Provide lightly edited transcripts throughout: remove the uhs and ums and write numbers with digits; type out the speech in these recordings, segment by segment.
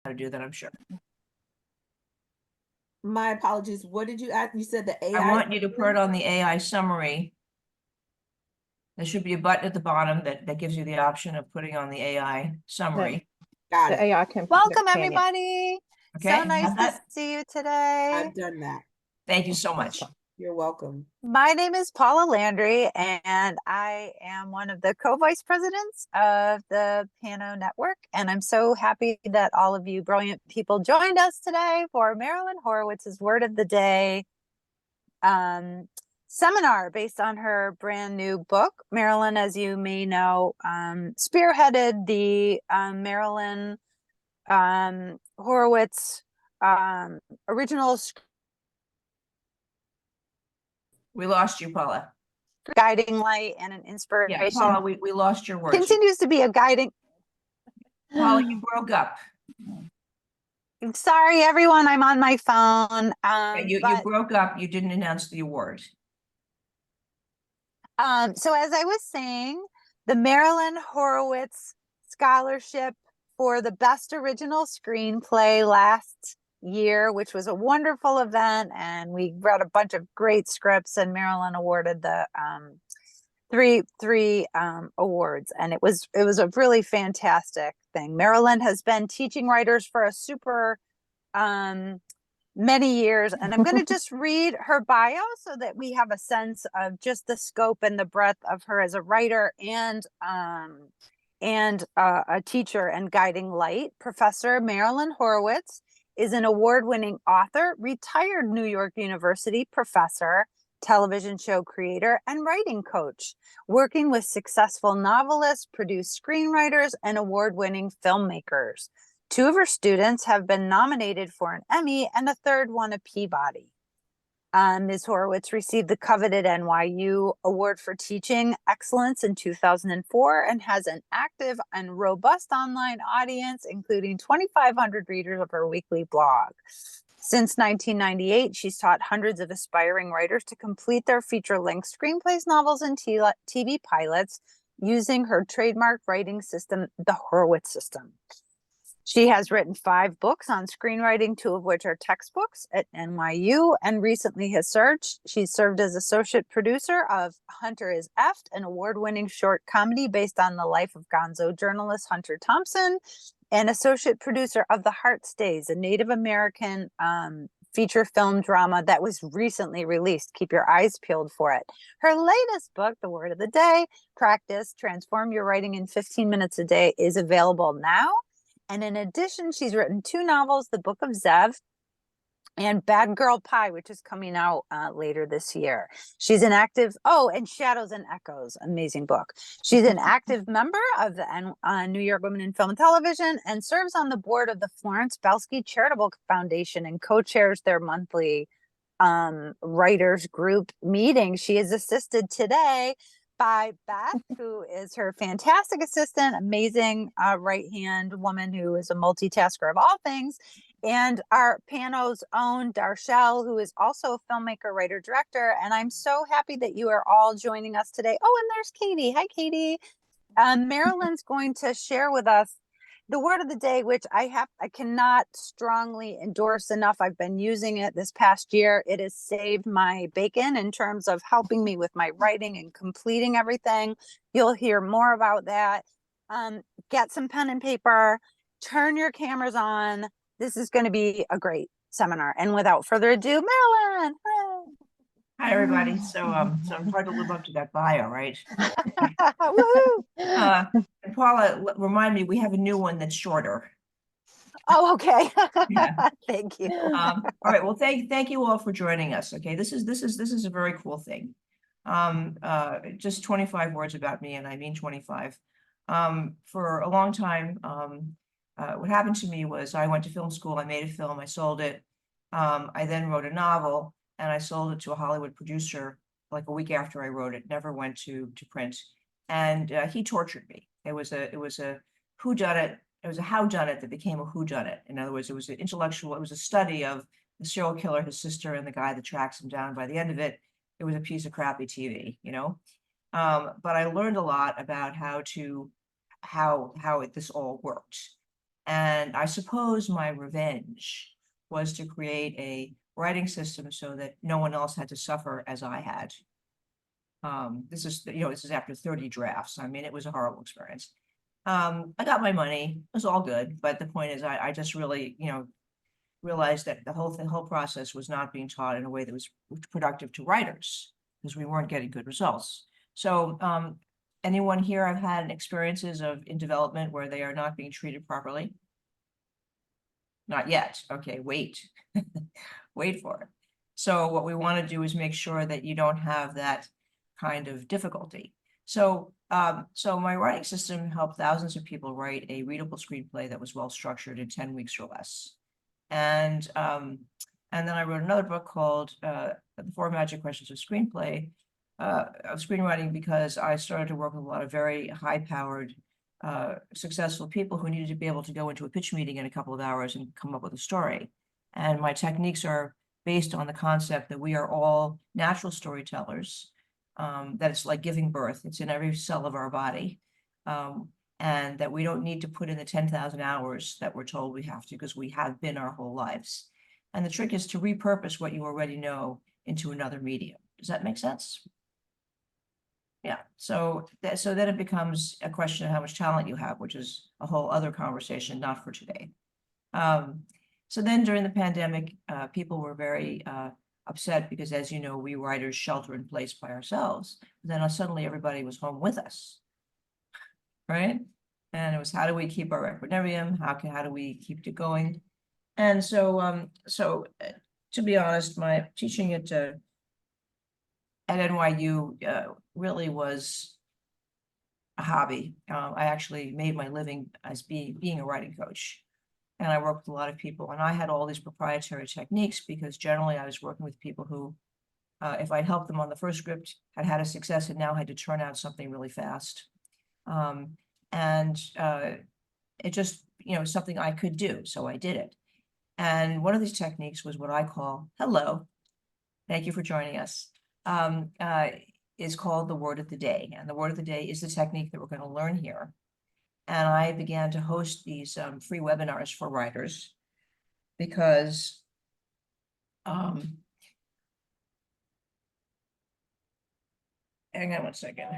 how to do that, I'm sure. My apologies. What did you ask? You said the AI. I want you to put it on the AI summary. There should be a button at the bottom that gives you the option of putting on the AI summary. Got The it. AI can. Welcome, everybody. Okay, So nice to see you today. I've done that. Thank you so much. You're welcome. My name is Paula Landry, and I am one of the co-vice presidents of the PANO network. And I'm so happy that all of you brilliant people joined us today for Marilyn Horowitz's Word of the Day seminar based on her brand new book. Marilyn, as you may know, spearheaded the Marilyn Horowitz original We lost you, Paula. guiding light and an inspiration. Yeah, Paula, we lost your words. Continues to be a guiding. Paula, you broke up. Sorry, everyone, I'm on my phone. You broke up. You didn't announce the award. So as I was saying, the Marilyn Horowitz Scholarship for the Best Original Screenplay last year, which was a wonderful event, and we read a bunch of great scripts, and Marilyn awarded the three awards, and it was a really fantastic thing. Marilyn has been teaching writers for a super many years, and I'm going to just read her bio so that we have a sense of just the scope and the breadth of her as a writer and a teacher and guiding light. Professor Marilyn Horowitz is an award-winning author, retired New York University professor, television show creator, and writing coach, working with successful novelists, produced screenwriters, and award-winning filmmakers. 2 of her students have been nominated for an Emmy, and a third won a Peabody. Ms. Horowitz received the coveted NYU Award for Teaching Excellence in 2004 and has an active and robust online audience, including 2,500 readers of her weekly blog. Since 1998, she's taught hundreds of aspiring writers to complete their feature-length screenplays, novels, and TV pilots using her trademark writing system, the Horowitz system. She has written 5 books on screenwriting, 2 of which are textbooks at NYU, and recently she's served as associate producer of Hunter is Effed, an award-winning short comedy based on the life of Gonzo journalist Hunter Thompson, and associate producer of The Heart Stays, a Native American feature film drama that was recently released. Keep your eyes peeled for it. Her latest book, The Word of the Day, Practice, Transform Your Writing in 15 Minutes a Day, is available now. And in addition, she's written 2 novels, The Book of Zev and Bad Girl Pie, which is coming out later this year. She's an active, and Shadows and Echoes, amazing book. She's an active member of the New York Women in Film and Television and serves on the board of the Florence Belsky Charitable Foundation and co-chairs their monthly writers group meeting. She is assisted today by Beth, who is her fantastic assistant, amazing right-hand woman who is a multitasker of all things, and our PANO's own Darshell, who is also a filmmaker, writer, director. And I'm so happy that you are all joining us today. Oh, and there's Katie. Hi, Katie. Marilyn's going to share with us the word of the day, which I cannot strongly endorse enough. I've been using it this past year. It has saved my bacon in terms of helping me with my writing and completing everything. You'll hear more about that. Get some pen and paper, turn your cameras on. This is going to be a great seminar. And without further ado, Marilyn. Hi, everybody. So I'm hard to live up to that bio, right? Woohoo! And Paula, remind me, we have a new one that's shorter. Oh, okay. Yeah. Thank you. All right. Well, thank you all for joining us. Okay, this is a very cool thing. Just 25 words about me, and I mean 25. For a long time, what happened to me was I went to film school. I made a film. I sold it. I then wrote a novel, and I sold it to a Hollywood producer like a week after I wrote it. Never went to print, and he tortured me. It was a whodunit. It was a howdunit that became a whodunit. In other words, it was an intellectual. It was a study of the serial killer, his sister, and the guy that tracks him down. By the end of it, it was a piece of crappy TV, you know. But I learned a lot about how this all worked. And I suppose my revenge was to create a writing system so that no one else had to suffer as I had. This is, this is after 30 drafts. I mean, it was a horrible experience. I got my money, it was all good, but the point is I just really, realized that the whole process was not being taught in a way that was productive to writers because we weren't getting good results. So, anyone here have had experiences in development where they are not being treated properly? Not yet. Okay, wait. Wait for it. So what we want to do is make sure that you don't have that kind of difficulty. So, so my writing system helped thousands of people write a readable screenplay that was well structured in 10 weeks or less. And then I wrote another book called The 4 Magic Questions of Screenplay, of screenwriting, because I started to work with a lot of very high-powered, successful people who needed to be able to go into a pitch meeting in a couple of hours and come up with a story. And my techniques are based on the concept that we are all natural storytellers, that it's like giving birth. It's in every cell of our body. And that we don't need to put in the 10,000 hours that we're told we have to, because we have been our whole lives. And the trick is to repurpose what you already know into another medium. Does that make sense? Yeah, so then it becomes a question of how much talent you have, which is a whole other conversation, not for today. So then during the pandemic, people were very upset because, as you know, we writers shelter in place by ourselves. Then suddenly everybody was home with us. Right? And it was, how do we keep our equilibrium? How do we keep it going? And so, to be honest, my teaching at NYU really was a hobby. I actually made my living as being a writing coach, and I worked with a lot of people. And I had all these proprietary techniques because generally I was working with people who, if I'd helped them on the first script, had had a success and now had to turn out something really fast. It just, something I could do. So I did it. And one of these techniques was what I call, hello, thank you for joining us, is called the word of the day. And the word of the day is the technique that we're going to learn here. And I began to host these free webinars for writers because hang on one second.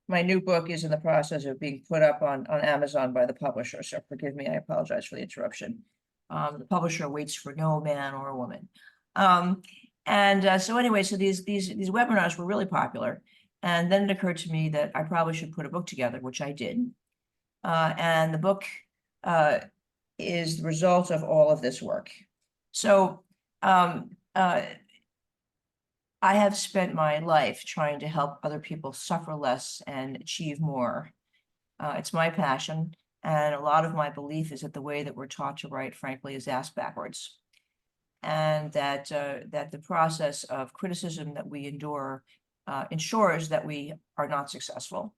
My new book is in the process of being put up on Amazon by the publisher, so forgive me, I apologize for the interruption. The publisher waits for no man or woman. So anyway, so these webinars were really popular. And then it occurred to me that I probably should put a book together, which I did. And the book is the result of all of this work. So I have spent my life trying to help other people suffer less and achieve more. It's my passion, and a lot of my belief is that the way that we're taught to write, frankly, is ass backwards. And that the process of criticism that we endure ensures that we are not successful.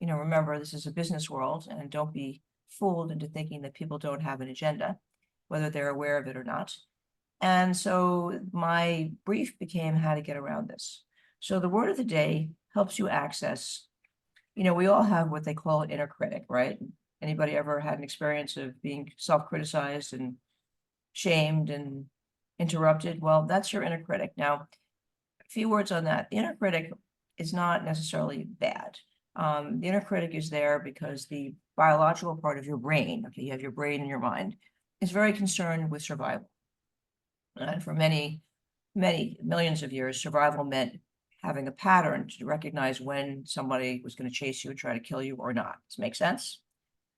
Remember, this is a business world, and don't be fooled into thinking that people don't have an agenda, whether they're aware of it or not. And so my brief became how to get around this. So the word of the day helps you access, we all have what they call an inner critic, right? Anybody ever had an experience of being self-criticized and shamed and interrupted? Well, that's your inner critic. Now, a few words on that. The inner critic is not necessarily bad. The inner critic is there because the biological part of your brain, okay, you have your brain and your mind, is very concerned with survival. And for many, many millions of years, survival meant having a pattern to recognize when somebody was going to chase you and try to kill you or not. Does it make sense?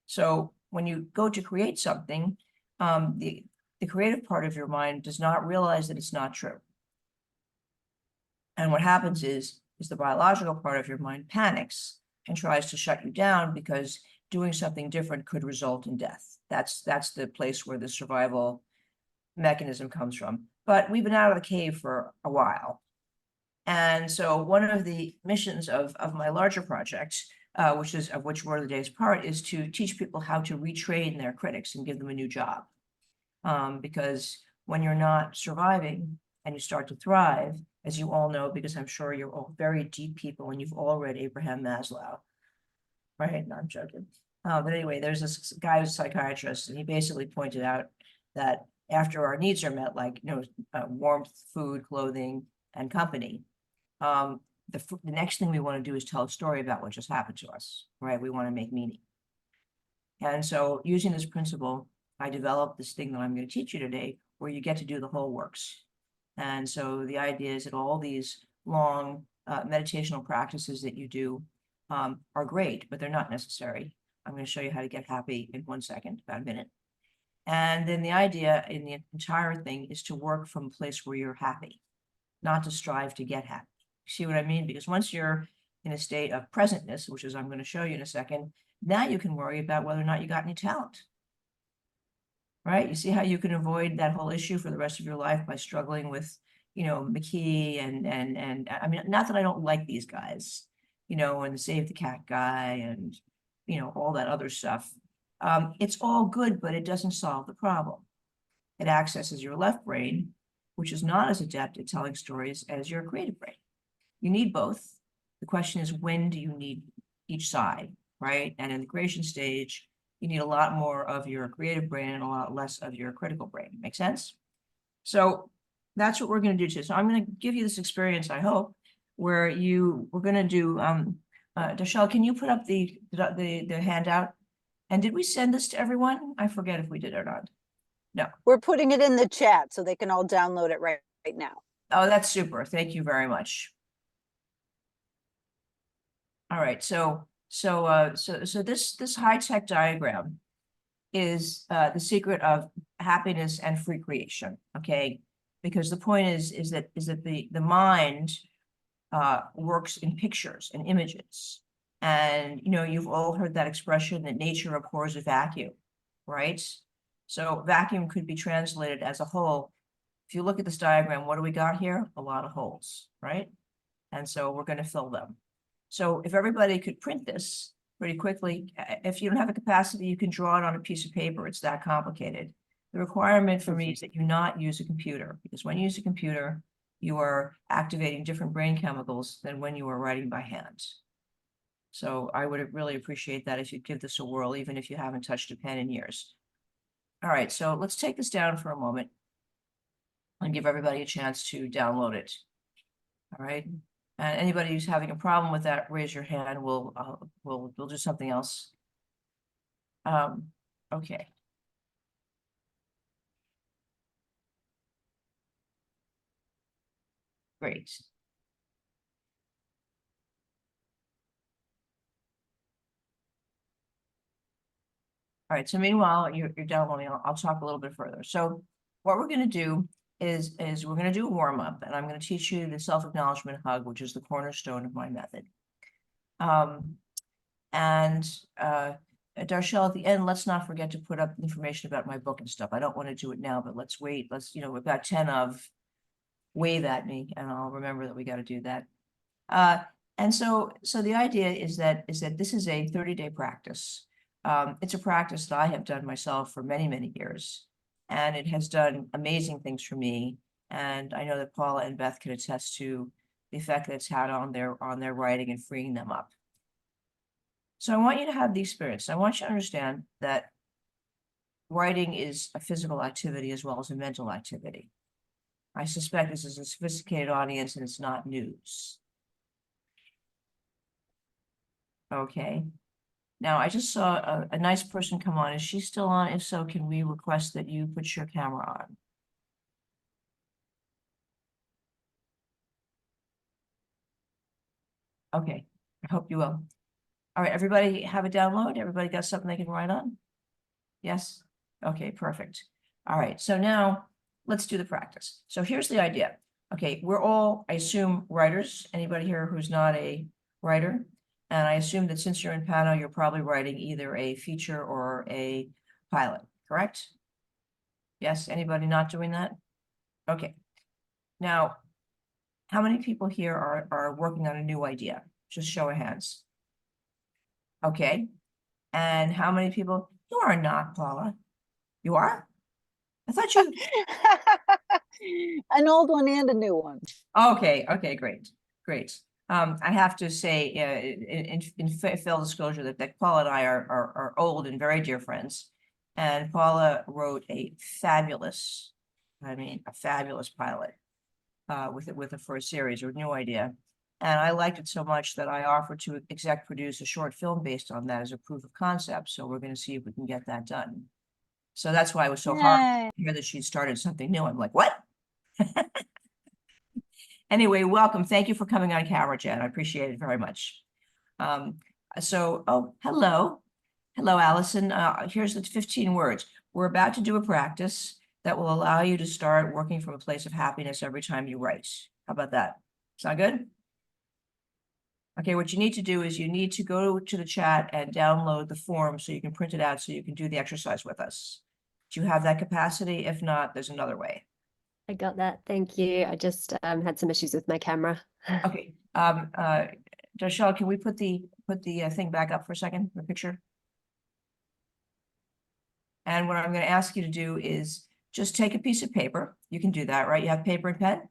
So when you go to create something, the creative part of your mind does not realize that it's not true. And what happens is the biological part of your mind panics and tries to shut you down because doing something different could result in death. That's the place where the survival mechanism comes from. But we've been out of the cave for a while. And so one of the missions of my larger project, which Word of the Day is part, is to teach people how to retrain their critics and give them a new job. Because when you're not surviving, and you start to thrive, as you all know, because I'm sure you're all very deep people and you've all read Abraham Maslow. Right? No, I'm joking. But anyway, there's this guy who's a psychiatrist, and he basically pointed out that after our needs are met, like, warmth, food, clothing, and company, the next thing we want to do is tell a story about what just happened to us, right? We want to make meaning. And so using this principle, I developed this thing that I'm going to teach you today, where you get to do the whole works. And so the idea is that all these long meditational practices that you do are great, but they're not necessary. I'm going to show you how to get happy in 1 second, about a minute. And then the idea in the entire thing is to work from a place where you're happy, not to strive to get happy. See what I mean? Because once you're in a state of presentness, which is I'm going to show you in a second, now you can worry about whether or not you got any talent. Right? You see how you can avoid that whole issue for the rest of your life by struggling with, McKee and I mean, not that I don't like these guys, and the Save the Cat guy and, all that other stuff. It's all good, but it doesn't solve the problem. It accesses your left brain, which is not as adept at telling stories as your creative brain. You need both. The question is, when do you need each side, right? And in the creation stage, you need a lot more of your creative brain and a lot less of your critical brain. Make sense? So that's what we're going to do today. So I'm going to give you this experience, I hope, where we're going to do, Dashelle, can you put up the handout? And did we send this to everyone? I forget if we did or not. No. We're putting it in the chat so they can all download it right now. Oh, that's super. Thank you very much. All right. So this high-tech diagram is the secret of happiness and free creation. Okay, because the point is that the mind works in pictures and images, and you've all heard that expression that nature abhors a vacuum, right? So vacuum could be translated as a hole. If you look at this diagram, what do we got here? A lot of holes, right? And so we're going to fill them. So if everybody could print this pretty quickly, if you don't have a capacity, you can draw it on a piece of paper. It's that complicated. The requirement for me is that you not use a computer, because when you use a computer, you are activating different brain chemicals than when you are writing by hand. So I would really appreciate that if you'd give this a whirl, even if you haven't touched a pen in years. All right, so let's take this down for a moment and give everybody a chance to download it. All right. And anybody who's having a problem with that, raise your hand. We'll do something else. Okay. Great. All right. So meanwhile, you're downloading. I'll talk a little bit further. So what we're going to do is we're going to do a warm up, and I'm going to teach you the self-acknowledgement hug, which is the cornerstone of my method. Darshell, at the end, let's not forget to put up information about my book and stuff. I don't want to do it now, but let's wait. We've got 10 of wave at me, and I'll remember that we got to do that. And so the idea is that this is a 30-day practice. It's a practice that I have done myself for many, many years, and it has done amazing things for me. And I know that Paula and Beth can attest to the effect that it's had on their writing and freeing them up. So I want you to have the experience. I want you to understand that writing is a physical activity as well as a mental activity. I suspect this is a sophisticated audience and it's not news. Okay. Now, I just saw a nice person come on. Is she still on? If so, can we request that you put your camera on? Okay, I hope you will. All right, everybody have a download? Everybody got something they can write on? Yes? Okay, perfect. All right, so now let's do the practice. So here's the idea. Okay, we're all, I assume, writers. Anybody here who's not a writer? And I assume that since you're in PANO, you're probably writing either a feature or a pilot, correct? Yes, anybody not doing that? Okay. Now, how many people here are working on a new idea? Just show of hands. Okay. And how many people? You are not, Paula. You are? I thought you, An old one and a new one. okay, okay, great, great. I have to say, in full disclosure that Paula and I are old and very dear friends. And Paula wrote a fabulous, a fabulous pilot with the first series, or new idea. And I liked it so much that I offered to exec produce a short film based on that as a proof of concept. So we're going to see if we can get that done. So that's why I was so hard Yay. to hear that she started something new. I'm like, what? Anyway, welcome. Thank you for coming on camera, Jen. I appreciate it very much. Oh, hello. Hello, Allison. Here's the 15 words. We're about to do a practice that will allow you to start working from a place of happiness every time you write. How about that? Sound good? Okay, what you need to do is you need to go to the chat and download the form so you can print it out so you can do the exercise with us. Do you have that capacity? If not, there's another way. I got that. Thank you. I just had some issues with my camera. Okay. Darshelle, can we put the thing back up for a second, the picture? And what I'm going to ask you to do is just take a piece of paper. You can do that, right? You have paper and pen?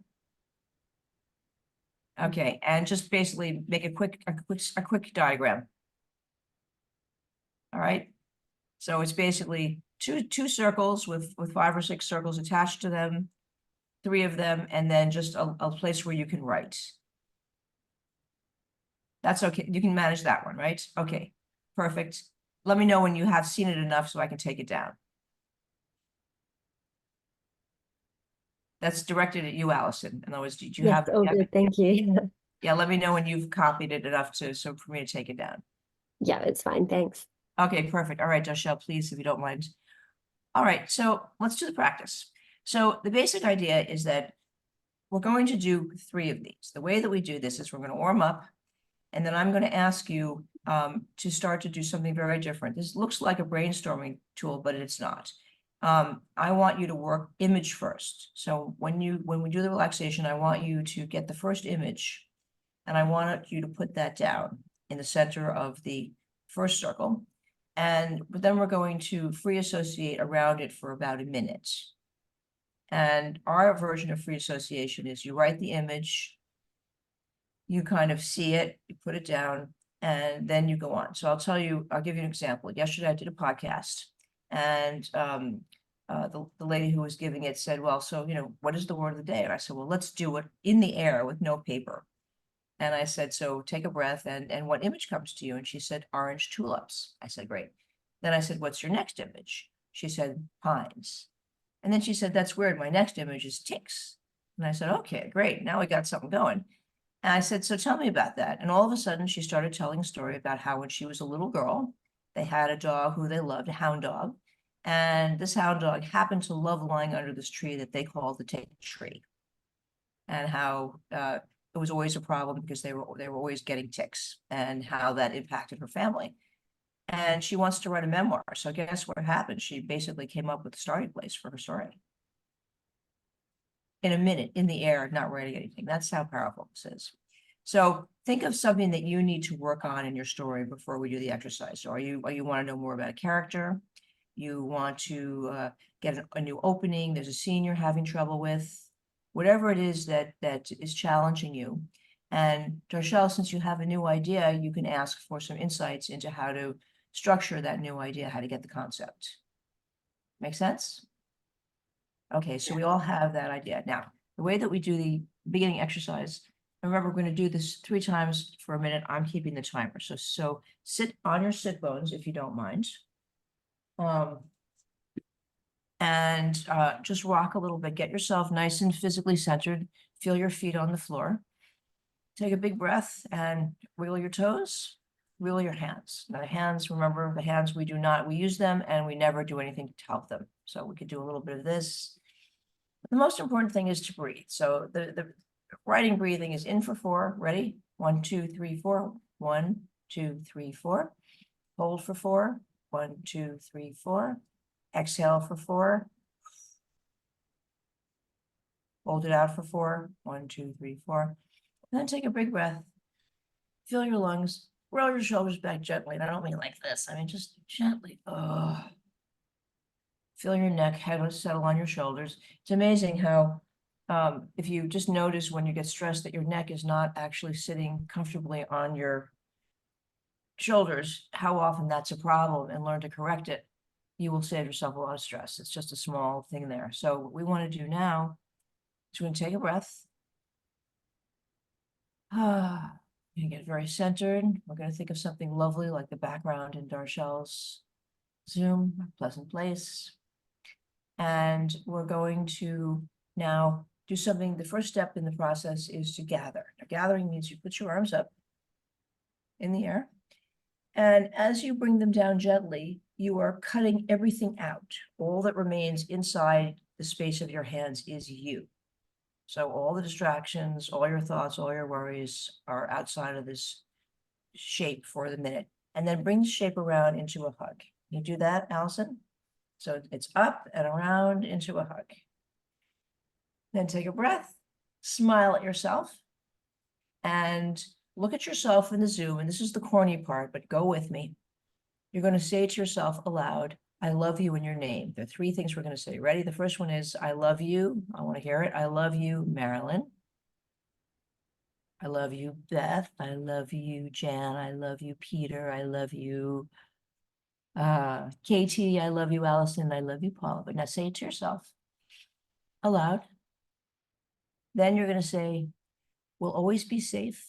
Okay, and just basically make a quick diagram. All right. So it's basically two circles with 5 or 6 circles attached to them, 3 of them, and then just a place where you can write. That's okay. You can manage that one, right? Okay, perfect. Let me know when you have seen it enough so I can take it down. That's directed at you, Allison. In other words, did you Yes, have? all good. Thank you. Yeah, let me know when you've copied it enough so for me to take it down. Yeah, it's fine. Thanks. Okay, perfect. All right, Darshelle, please, if you don't mind. All right, so let's do the practice. So the basic idea is that we're going to do 3 of these. The way that we do this is we're going to warm up, and then I'm going to ask you to start to do something very different. This looks like a brainstorming tool, but it's not. I want you to work image first. So when we do the relaxation, I want you to get the first image, and I want you to put that down in the center of the first circle. But then we're going to free associate around it for about a minute. And our version of free association is you write the image, you kind of see it, you put it down, and then you go on. So I'll give you an example. Yesterday I did a podcast, and the lady who was giving it said, well, so, what is the word of the day? And I said, well, let's do it in the air with no paper. And I said, so take a breath, and what image comes to you? And she said, orange tulips. I said, great. Then I said, what's your next image? She said, pines. And then she said, that's weird. My next image is ticks. And I said, okay, great. Now we got something going. And I said, so tell me about that. And all of a sudden she started telling a story about how when she was a little girl, they had a dog who they loved, a hound dog. And this hound dog happened to love lying under this tree that they called the tick tree. And how it was always a problem because they were always getting ticks, and how that impacted her family. And she wants to write a memoir. So guess what happened? She basically came up with the starting place for her story. In a minute, in the air, not writing anything. That's how powerful this is. So think of something that you need to work on in your story before we do the exercise. So you want to know more about a character, you want to get a new opening, there's a scene you're having trouble with, whatever it is that is challenging you. And Darshelle, since you have a new idea, you can ask for some insights into how to structure that new idea, how to get the concept. Make sense? Okay, so we all have that idea. Now, the way that we do the beginning exercise, remember, we're going to do this 3 times for a minute. I'm keeping the timer. So sit on your sit bones if you don't mind. And just rock a little bit. Get yourself nice and physically centered. Feel your feet on the floor. Take a big breath and wiggle your toes, wiggle your hands. Now the hands, remember, the hands, we use them and we never do anything to help them. So we could do a little bit of this. The most important thing is to breathe. So the writing breathing is in for 4. Ready? 1, 2, 3, 4. 1, 2, 3, 4. Hold for 4. 1, 2, 3, 4. Exhale for 4. Hold it out for 4. 1, 2, 3, 4. And then take a big breath. Fill your lungs. Roll your shoulders back gently. And I don't mean like this. I mean just gently. Feel your neck, head will settle on your shoulders. It's amazing how, if you just notice when you get stressed that your neck is not actually sitting comfortably on your shoulders, how often that's a problem, and learn to correct it, you will save yourself a lot of stress. It's just a small thing there. So what we want to do now is we're going to take a breath. You're going to get very centered. We're going to think of something lovely like the background in Darchel's Zoom, pleasant place. And we're going to now do something. The first step in the process is to gather. Now, gathering means you put your arms up in the air. And as you bring them down gently, you are cutting everything out. All that remains inside the space of your hands is you. So all the distractions, all your thoughts, all your worries are outside of this shape for the minute. And then bring the shape around into a hug. You do that, Allison? So it's up and around into a hug. Then take a breath, smile at yourself, and look at yourself in the Zoom. And this is the corny part, but go with me. You're going to say to yourself aloud, I love you in your name. There are three things we're going to say. Ready? The first one is, I love you. I want to hear it. I love you, Marilyn. I love you, Beth. I love you, Jan. I love you, Peter. I love you, Katie. I love you, Allison. I love you, Paula. But now say it to yourself aloud. Then you're going to say, we'll always be safe.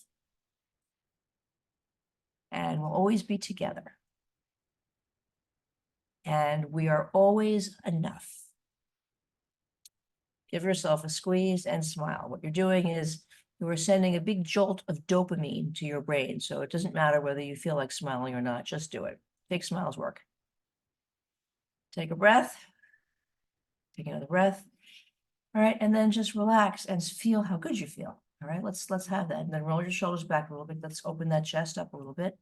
And we'll always be together. And we are always enough. Give yourself a squeeze and smile. What you're doing is you are sending a big jolt of dopamine to your brain. So it doesn't matter whether you feel like smiling or not, just do it. Fake smiles work. Take a breath. Take another breath. All right, and then just relax and feel how good you feel. All right, let's have that. And then roll your shoulders back a little bit. Let's open that chest up a little bit.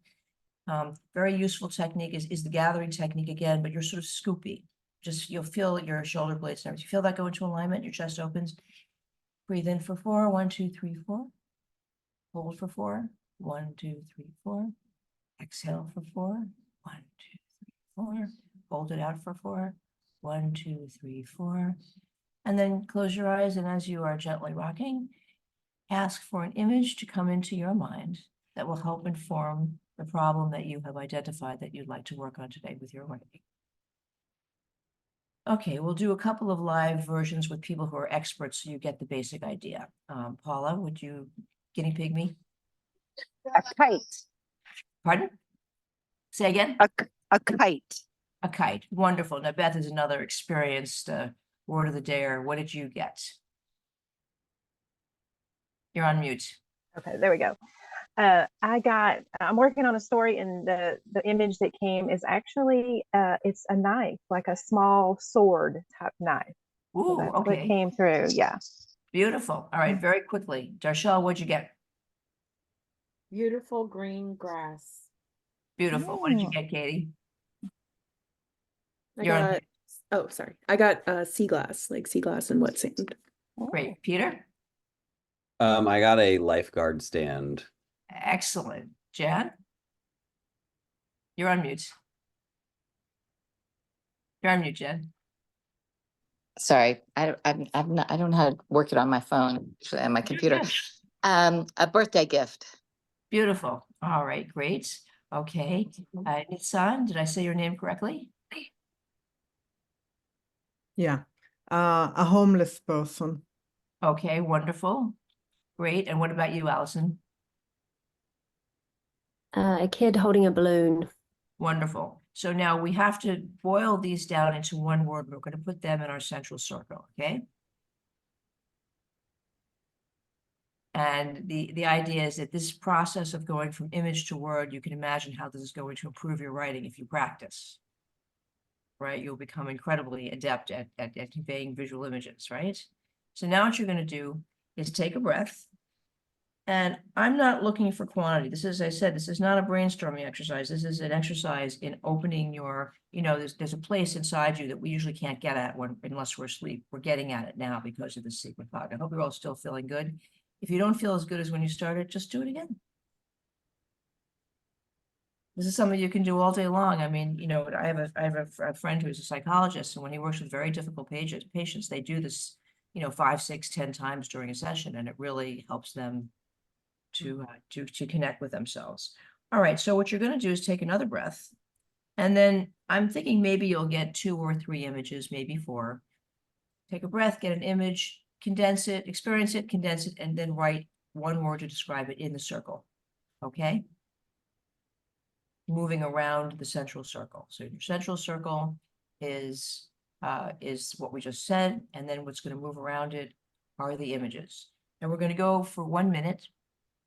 Very useful technique is the gathering technique again, but you're sort of scoopy. Just you'll feel your shoulder blades and everything. You feel that go into alignment, your chest opens. Breathe in for 4, 1, 2, 3, 4. Hold for 4, 1, 2, 3, 4. Exhale for 4, 1, 2, 3, 4. Hold it out for 4, 1, 2, 3, 4. And then close your eyes, and as you are gently rocking, ask for an image to come into your mind that will help inform the problem that you have identified that you'd like to work on today with your writing. Okay, we'll do a couple of live versions with people who are experts so you get the basic idea. Paula, would you guinea pig me? A kite. Pardon? Say again? A kite. A kite. Wonderful. Now, Beth is another experienced word of the day. What did you get? You're on mute. Okay, there we go. I'm working on a story, and the image that came is actually it's a knife, like a small sword type knife. Ooh, So that's what okay. came through. Yeah. Beautiful. All right, very quickly. Darchelle, what'd you get? Beautiful green grass. Beautiful. What did you get, Katie? I You're on got, oh, sorry. I got sea glass, like sea glass and wet sand. Great. Peter? I got a lifeguard stand. Excellent. Jan? You're on mute. You're on mute, Jen. Sorry, I'm not, I don't know how to work it on my phone, on my computer. Good. A birthday gift. Beautiful. All right, great. Okay. Nitsan, did I say your name correctly? Yeah, a homeless person. Okay, wonderful. Great. And what about you, Allison? A kid holding a balloon. Wonderful. So now we have to boil these down into one word. We're going to put them in our central circle, okay? And the idea is that this process of going from image to word, you can imagine how this is going to improve your writing if you practice, right? You'll become incredibly adept at conveying visual images, right? So now what you're going to do is take a breath. And I'm not looking for quantity. This is, as I said, this is not a brainstorming exercise. This is an exercise in opening your, there's a place inside you that we usually can't get at unless we're asleep. We're getting at it now because of the secret thought. I hope you're all still feeling good. If you don't feel as good as when you started, just do it again. This is something you can do all day long. I mean, you know, I have a friend who's a psychologist, and when he works with very difficult patients, they do this, you know, 5, 6, 10 times during a session, and it really helps them to connect with themselves. All right, so what you're going to do is take another breath, and then I'm thinking maybe you'll get 2 or 3 images, maybe 4. Take a breath, get an image, condense it, experience it, condense it, and then write one word to describe it in the circle. Okay? Moving around the central circle. So your central circle is what we just said, and then what's going to move around it are the images. And we're going to go for 1 minute,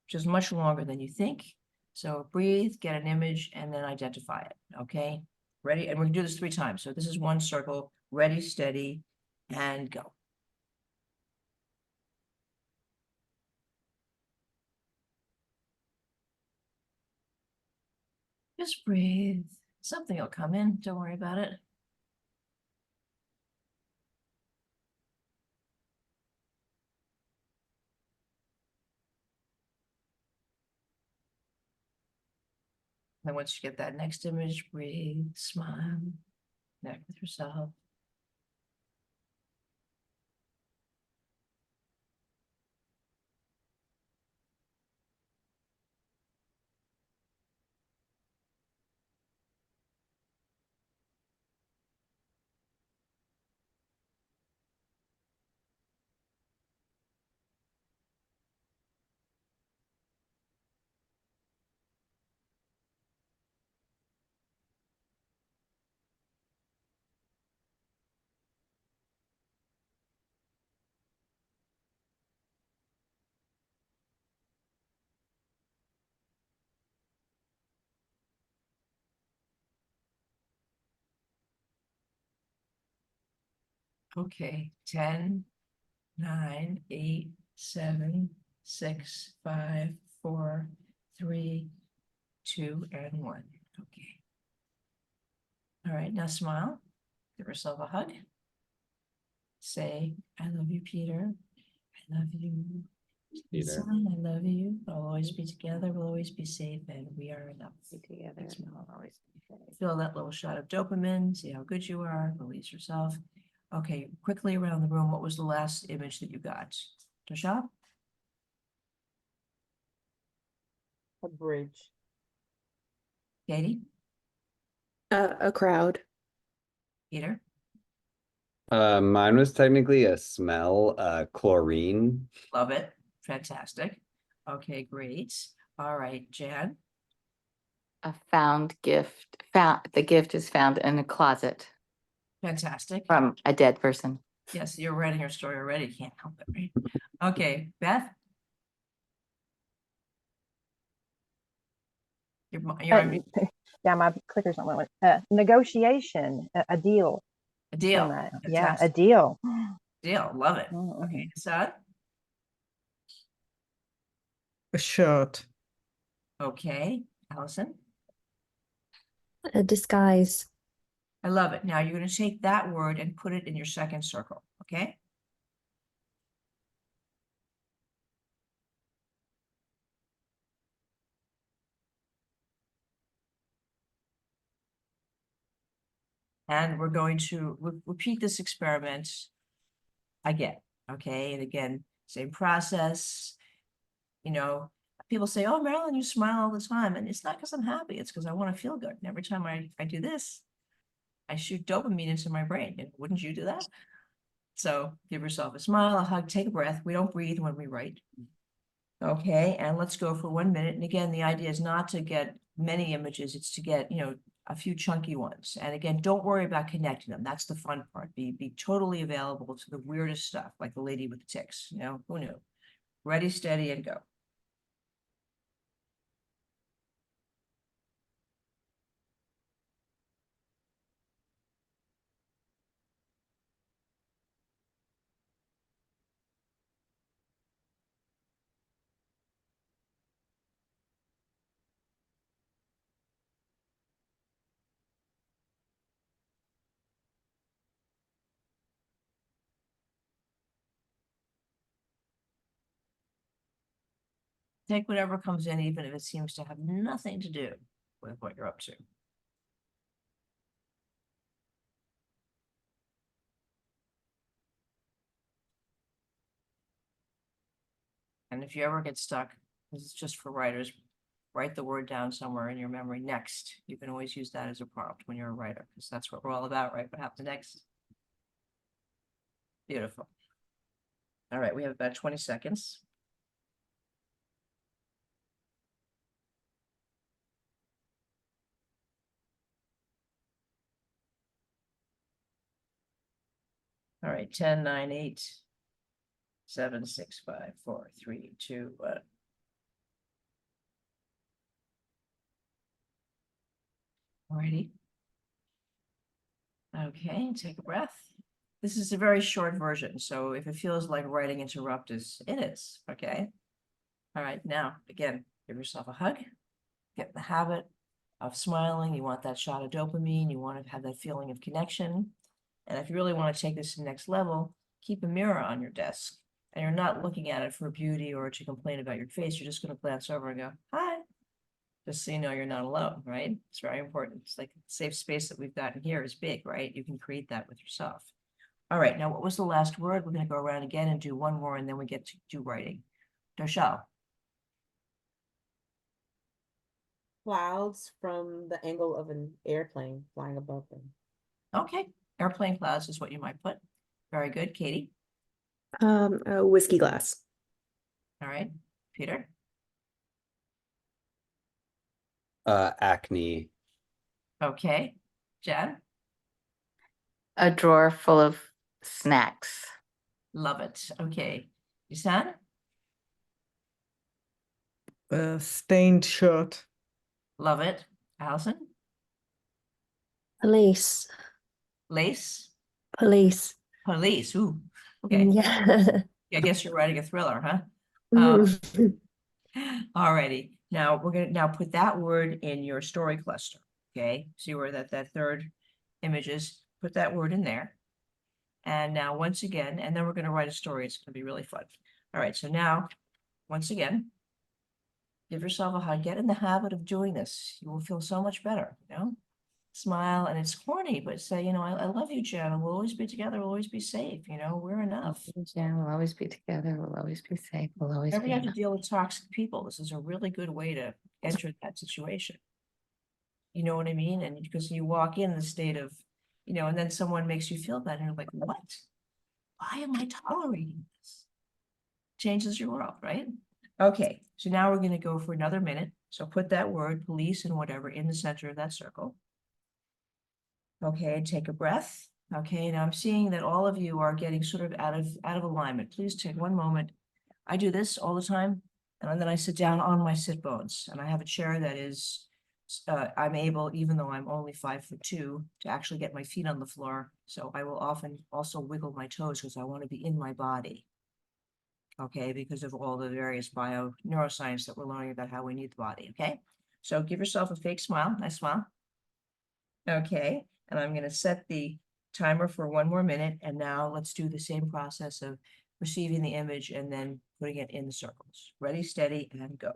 which is much longer than you think. So breathe, get an image, and then identify it. Okay? Ready? And we're going to do this 3 times. So this is one circle. Ready, steady, and go. Just breathe. Something will come in. Don't worry about it. Then once you get that next image, breathe, smile, connect with yourself. Okay, 10, 9, 8, 7, 6, 5, 4, 3, 2, and 1. Okay. All right, now smile. Give yourself a hug. Say, I love you, Peter. I love you. Peter. Son, I love you. We'll always be together. We'll always be safe, and we are enough. Together. Smile, always be safe. Feel that little shot of dopamine. See how good you are. Release yourself. Okay, quickly around the room, what was the last image that you got? Tasha? A bridge. Katie? A crowd. Peter? Mine was technically a smell, chlorine. Love it. Fantastic. Okay, great. All right, Jan? A found gift. The gift is found in a closet Fantastic. from a dead person. Yes, you're writing your story already. Can't help it, right? Okay, Beth? You're on mute. Yeah, my clicker's not working. Negotiation, a deal. A deal. from that. Yeah, a Fantastic. deal. Deal. Love it. Mhm. Okay, Sad? A shirt. Okay, Allison? A disguise. I love it. Now you're going to take that word and put it in your second circle, okay? And we're going to repeat this experiment again, okay? And again, same process. You know, people say, oh, Marilyn, you smile all the time. And it's not because I'm happy. It's because I want to feel good. And every time I do this, I shoot dopamine into my brain. And wouldn't you do that? So give yourself a smile, a hug, take a breath. We don't breathe when we write. Okay, and let's go for 1 minute. And again, the idea is not to get many images, it's to get, you know, a few chunky ones. And again, don't worry about connecting them. That's the fun part. Be totally available to the weirdest stuff, like the lady with the ticks, you know, who knew? Ready, steady, and go. Take whatever comes in, even if it seems to have nothing to do with what you're up to. And if you ever get stuck, this is just for writers, write the word down somewhere in your memory next. You can always use that as a prompt when you're a writer, because that's what we're all about, right? What happens next? Beautiful. All right, we have about 20 seconds. All right, 10, 9, 8, 7, 6, 5, 4, 3, 2, 1. Alrighty. Okay, take a breath. This is a very short version, so if it feels like writing interrupt it is, okay? All right, now, again, give yourself a hug. Get in the habit of smiling. You want that shot of dopamine. You want to have that feeling of connection. And if you really want to take this to the next level, keep a mirror on your desk. And you're not looking at it for beauty or to complain about your face. You're just going to glance over and go, hi. Just so you know you're not alone, right? It's very important. It's like the safe space that we've gotten here is big, right? You can create that with yourself. All right, now what was the last word? We're going to go around again and do one more, and then we get to do writing. Darshal. Clouds from the angle of an airplane flying above them. Okay, airplane clouds is what you might put. Very good, Katie. A whiskey glass. All right, Peter. Acne. Okay, Jen. A drawer full of snacks. Love it. Okay, Isan. Stained shirt. Love it. Allison. Police. Lace. Police. Police. Ooh. Okay. Yeah. I guess you're writing a thriller, huh? Mhm. Alrighty. Now we're gonna now put that word in your story cluster. Okay. See where that third image is. Put that word in there. And now once again, and then we're gonna write a story. It's gonna be really fun. All right. So now, once again, give yourself a hug. Get in the habit of doing this. You will feel so much better, you know? Smile, and it's corny, but say, you know, I love you, Jen, and we'll always be together, we'll always be safe, you know, we're enough. Yeah, we'll always be together. We'll always be safe. We'll always Whenever be you have to enough. deal with toxic people, this is a really good way to enter that situation. You know what I mean? And because you walk in the state of, you know, and then someone makes you feel bad, and you're like, what? Why am I tolerating this? Changes your world, right? Okay, so now we're gonna go for another minute. So put that word, police and whatever, in the center of that circle. Okay, take a breath. Okay, now I'm seeing that all of you are getting sort of out of alignment. Please take one moment. I do this all the time, and then I sit down on my sit bones, and I have a chair that is, I'm able, even though I'm only 5'2", to actually get my feet on the floor. So I will often also wiggle my toes because I want to be in my body. Okay, because of all the various neuroscience that we're learning about how we need the body. Okay, so give yourself a fake smile, nice smile. Okay, and I'm going to set the timer for 1 more minute. And now let's do the same process of receiving the image and then putting it in the circles. Ready, steady, and go.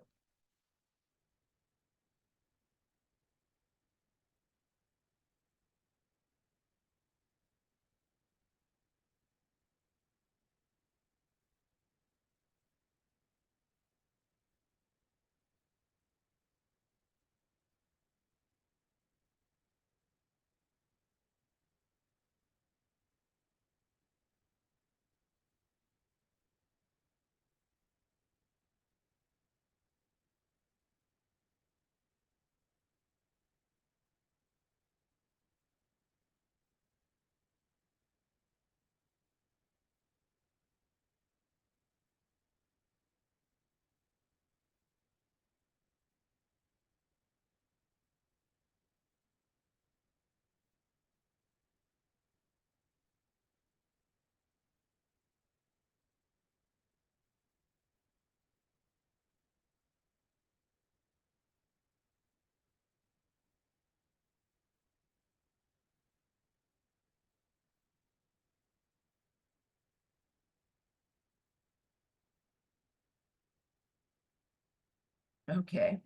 Okay.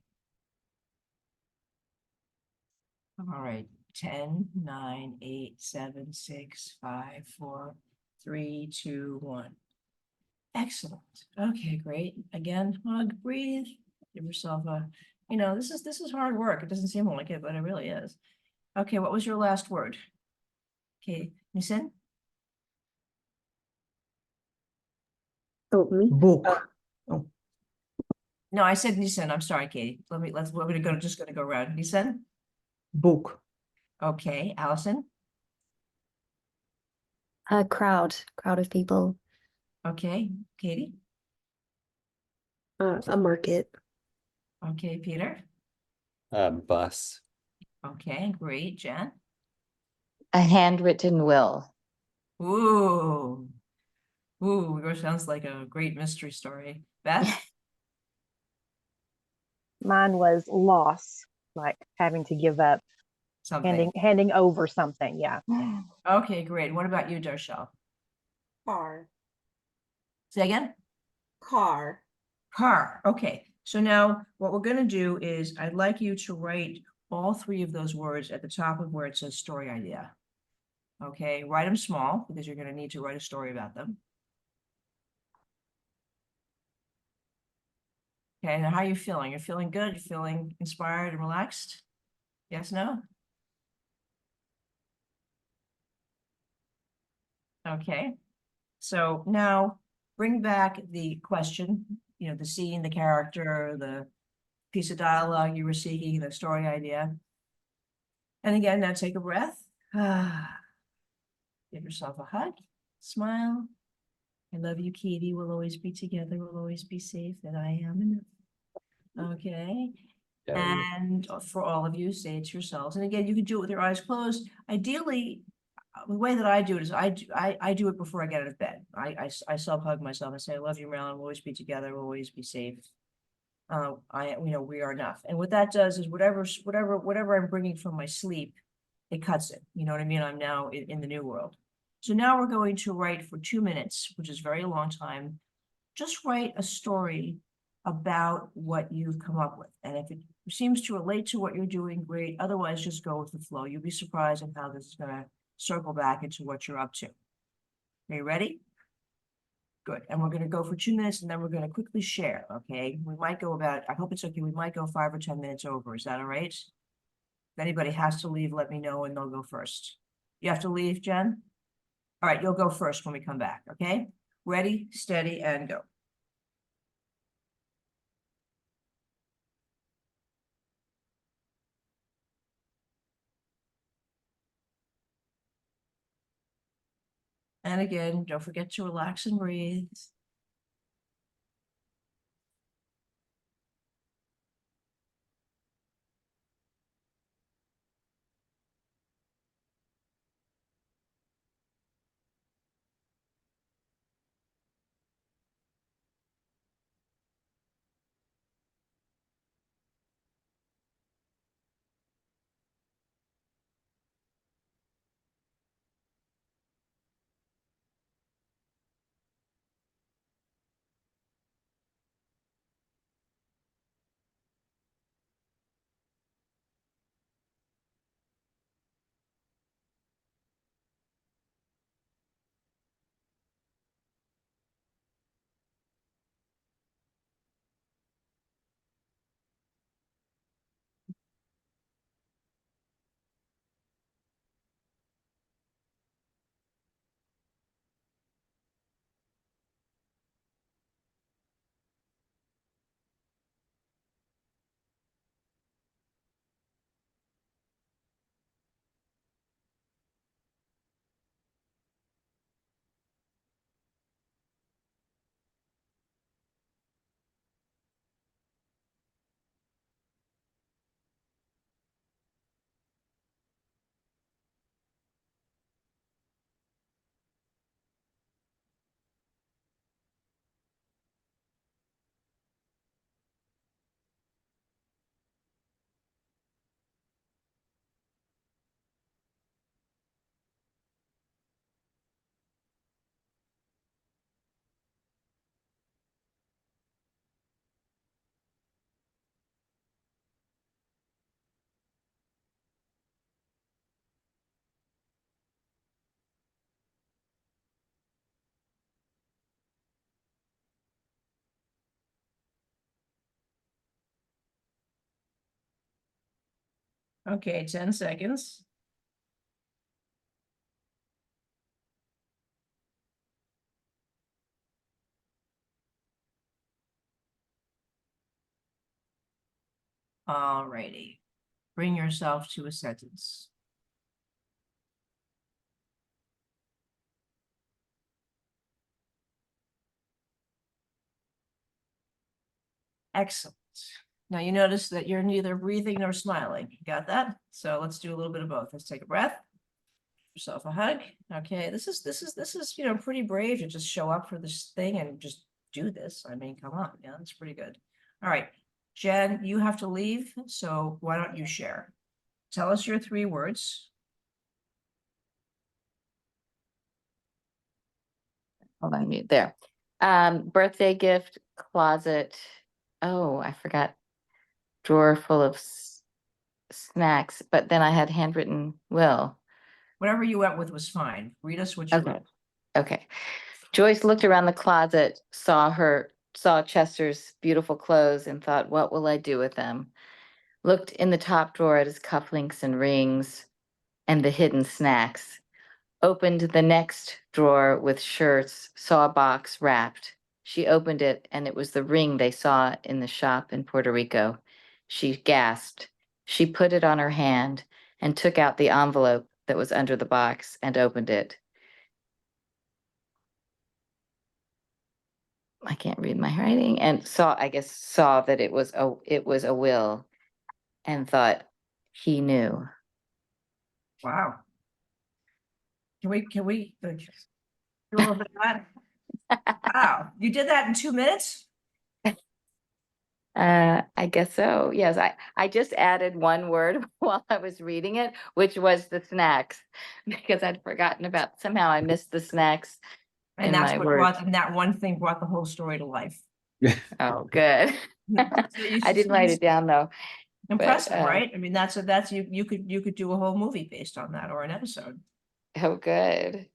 All right, 10, 9, 8, 7, 6, 5, 4, 3, 2, 1. Excellent. Okay, great. Again, hug, breathe. Give yourself a, this is hard work. It doesn't seem like it, but it really is. Okay, what was your last word? Okay, Nisin? Oh, me? Book. Oh, No, I said Nisin. I'm sorry, Katie. We're just gonna go around. Nisin? book. Okay, Allison? A crowd of people. Okay, Katie? A market. Okay, Peter? Bus. Okay, great. Jen? A handwritten will. Ooh. Ooh, yours sounds like a great mystery story. Beth? Mine was loss, like having to give up, Something. handing over something. Yeah. Okay, great. What about you, Darshell? Car. Say again? Car. Car. Okay. So now what we're going to do is I'd like you to write all three of those words at the top of where it says story idea. Okay, write them small because you're going to need to write a story about them. Okay, now how are you feeling? You're feeling good? You're feeling inspired and relaxed? Yes, no? Okay. So now bring back the question, the scene, the character, the piece of dialogue you were seeking, the story idea. And again, now take a breath. Give yourself a hug, smile. I love you, Katie. We'll always be together. We'll always be safe, and I am enough. Okay. Yeah. And for all of you, say it to yourselves. And again, you can do it with your eyes closed. Ideally, the way that I do it is I do it before I get out of bed. I self-hug myself and say, I love you, Marilyn. We'll always be together. We'll always be safe. We are enough. And what that does is whatever I'm bringing from my sleep, it cuts it. You know what I mean? I'm now in the new world. So now we're going to write for 2 minutes, which is a very long time. Just write a story about what you've come up with. And if it seems to relate to what you're doing, great. Otherwise, just go with the flow. You'll be surprised at how this is going to circle back into what you're up to. Are you ready? Good. And we're going to go for 2 minutes and then we're going to quickly share. Okay. We might go I hope it's okay. We might go 5 or 10 minutes over. Is that all right? If anybody has to leave, let me know and they'll go first. You have to leave, Jen? All right. You'll go first when we come back. Okay. Ready, steady, and go. And again, don't forget to relax and breathe. Okay, 10 seconds. All righty. Bring yourself to a sentence. Excellent. Now you notice that you're neither breathing nor smiling. Got that? So let's do a little bit of both. Let's take a breath. Give yourself a hug. Okay, this is pretty brave to just show up for this thing and just do this. I mean, come on, yeah, that's pretty good. All right, Jen, you have to leave, so why don't you share? Tell us your 3 words. Hold on, mute there. Birthday gift, closet. Oh, I forgot. Drawer full of snacks, but then I had handwritten will. Whatever you went with was fine. Read us what you Okay. wrote. Okay. Joyce looked around the closet, saw Chester's beautiful clothes and thought, what will I do with them? Looked in the top drawer at his cufflinks and rings and the hidden snacks. Opened the next drawer with shirts, saw a box wrapped. She opened it and it was the ring they saw in the shop in Puerto Rico. She gasped. She put it on her hand and took out the envelope that was under the box and opened it. I can't read my writing, and saw that it was a will and thought he knew. Wow. Can we do a little bit of that? Wow, you did that in 2 minutes? I guess so. Yes, I just added one word while I was reading it, which was the snacks, because I'd forgotten about, somehow I missed the snacks And in that's my what words. brought, and that one thing brought the whole story to life. Oh, good. So you I didn't write it down though. Impressive, but, right? I mean, that's you could do a whole movie based on that, or an episode. Oh, good.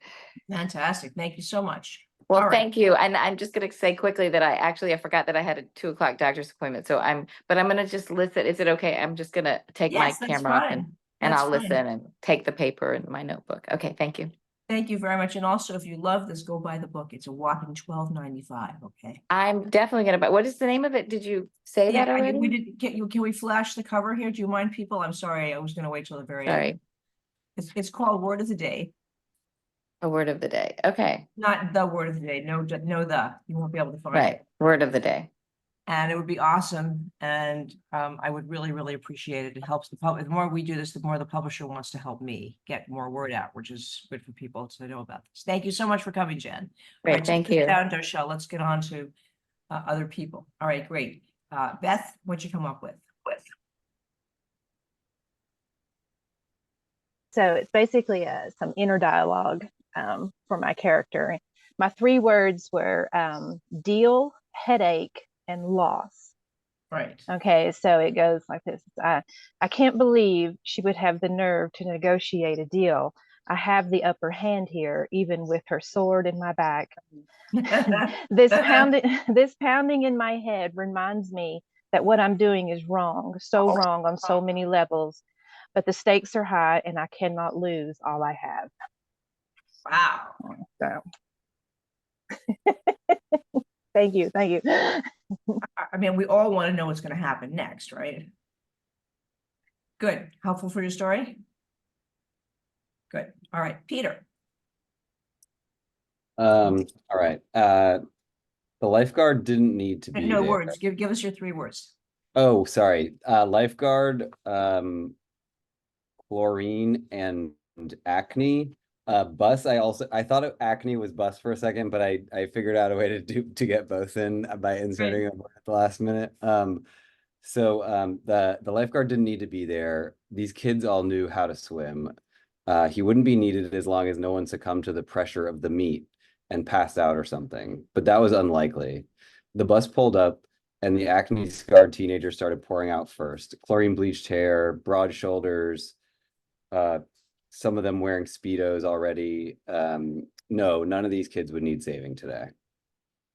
Fantastic. Thank you so much. Well, All right. thank you. And I'm just going to say quickly that I forgot that I had a 2 o'clock doctor's appointment. So I'm going to just listen. Is it okay? I'm just going to take my Yes, that's camera off fine. and That's I'll fine. listen and take the paper and my notebook. Okay. Thank you. Thank you very much. And also, if you love this, go buy the book. It's a whopping $12.95. Okay. I'm definitely going to buy. What is the name of it? Did you say that Yeah, already? we did. Can we flash the cover here? Do you mind, people? I'm sorry. I was going to wait till the very end. Sorry. It's called Word of the Day. A word of the day. Okay. Not the word of the day. No, you won't be able to find Right. it. Word of the day. And it would be awesome. And I would really, really appreciate it. It helps the public. The more we do this, the more the publisher wants to help me get more word out, which is good for people to know about this. Thank you so much for coming, Jen. Great. All right, Thank so you. down to our show. Let's get on to other people. All right, great. Beth, what'd you come up with? So it's basically some inner dialogue for my character. My 3 words were deal, headache, and loss. Right. Okay, so it goes like this. I can't believe she would have the nerve to negotiate a deal. I have the upper hand here, even with her sword in my back. This pounding in my head reminds me that what I'm doing is wrong, so wrong on so many levels. But the stakes are high and I cannot lose all I have. Wow. So thank you. I mean, we all want to know what's going to happen next, right? Good. Helpful for your story? Good. All right, Peter. All right. The lifeguard didn't need to be No there. words. Give us your 3 words. Oh, sorry. Lifeguard, chlorine and acne. Bus, I thought acne was bus for a second, but I figured out a way to get both in by inserting them at the last minute. So the lifeguard didn't need to be there. These kids all knew how to swim. He wouldn't be needed as long as no one succumbed to the pressure of the meet and passed out or something, but that was unlikely. The bus pulled up and the acne scarred teenager started pouring out first. Chlorine bleached hair, broad shoulders, some of them wearing Speedos already. No, none of these kids would need saving today.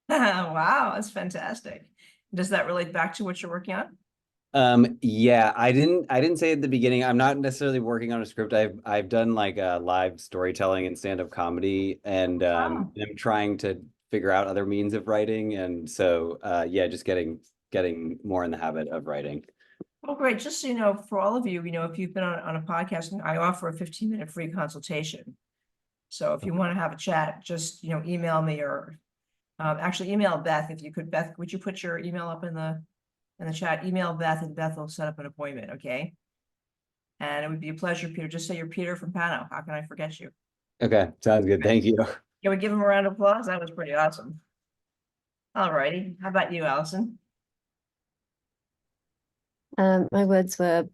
Wow, that's fantastic. Does that relate back to what you're working on? Yeah, I didn't say at the beginning, I'm not necessarily working on a script. I've done like live storytelling and stand-up comedy, and Oh. I'm trying to figure out other means of writing. And so yeah, just getting more in the habit of writing. Well, great. Just so you know, for all of you, if you've been on a podcast, I offer a 15-minute free consultation. So if you want to have a chat, just, email me or actually email Beth if you could. Beth, would you put your email up in the chat? Email Beth and Beth will set up an appointment, okay? And it would be a pleasure, Peter. Just say you're Peter from PANO. How can I forget you? Okay, sounds good. Thank you. Can we give him a round of applause? That was pretty awesome. All righty. How about you, Allison? My words were